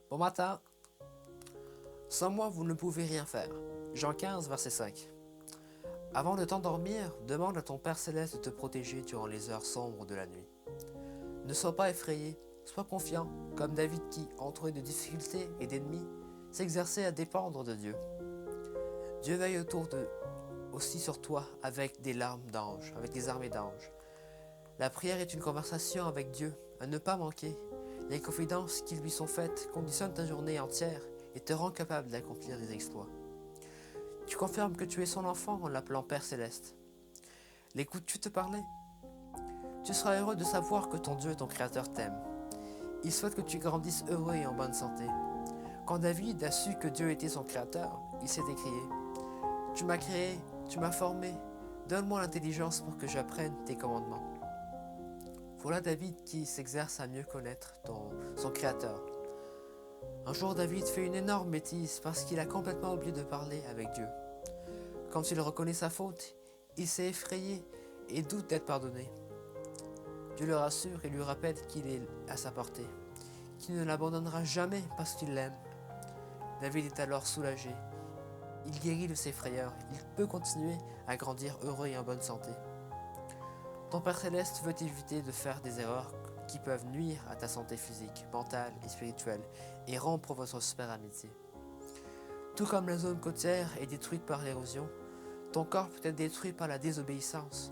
Bon matin. Sans moi, vous ne pouvez rien faire. Jean 15, verset 5. Avant de t'endormir, demande à ton Père Céleste de te protéger durant les heures sombres de la nuit. Ne sois pas effrayé, sois confiant, comme David qui, entouré de difficultés et d'ennemis, s'exerçait à dépendre de Dieu. Dieu veille aussi sur toi avec des larmes d'anges, avec des armées d'anges. La prière est une conversation avec Dieu, à ne pas manquer. Les confidences qui lui sont faites conditionnent ta journée entière et te rendent capable d'accomplir des exploits. Tu confirmes que tu es son enfant en l'appelant Père Céleste. L'écoutes-tu te parler? Tu seras heureux de savoir que ton Dieu, ton Créateur, t'aime. Il souhaite que tu grandisses heureux et en bonne santé. Quand David a su que Dieu était son Créateur, il s'est écrié « Tu m'as créé, tu m'as formé, donne-moi l'intelligence pour que j'apprenne tes commandements. » Voilà David qui s'exerce à mieux connaître son Créateur. Un jour, David fait une énorme bêtise parce qu'il a complètement oublié de parler avec Dieu. Quand il reconnaît sa faute, il s'est effrayé et doute d'être pardonné. Dieu le rassure et lui rappelle qu'il est à sa portée, qu'il ne l'abandonnera jamais parce qu'il l'aime. David est alors soulagé. Il guérit de ses frayeurs. Il peut continuer à grandir heureux et en bonne santé. Ton Père Céleste veut t'éviter de faire des erreurs qui peuvent nuire à ta santé physique, mentale et spirituelle et rompre votre super amitié. Tout comme la zone côtière est détruite par l'érosion, ton corps peut être détruit par la désobéissance,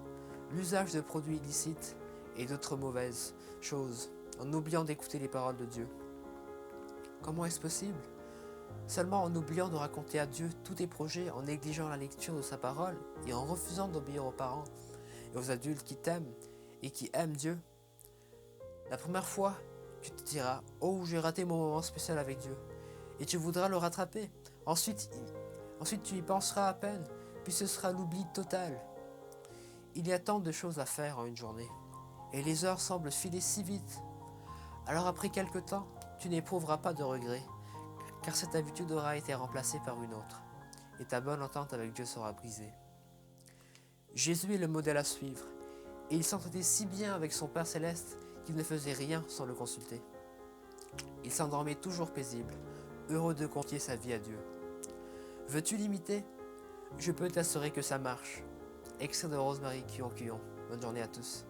l'usage de produits illicites et d'autres mauvaises choses, en oubliant d'écouter les paroles de Dieu. Comment est-ce possible? Seulement en oubliant de raconter à Dieu tous tes projets, en négligeant la lecture de sa parole et en refusant d'obéir aux parents et aux adultes qui t'aiment et qui aiment Dieu. La première fois, tu te diras « Oh, j'ai raté mon moment spécial avec Dieu » et tu voudras le rattraper. Ensuite, tu y penseras à peine, puis ce sera l'oubli total. Il y a tant de choses à faire en une journée, et les heures semblent filer si vite. Alors après quelque temps, tu n'éprouveras pas de regret, car cette habitude aura été remplacée par une autre, et ta bonne entente avec Dieu sera brisée. Jésus est le modèle à suivre, et il s'entendait si bien avec son Père Céleste qu'il ne faisait rien sans le consulter. Il s'endormait toujours paisible, heureux de confier sa vie à Dieu. Veux-tu l'imiter? Je peux t'assurer que ça marche. Extrait de Rosemary Cuyon. Bonne journée à tous.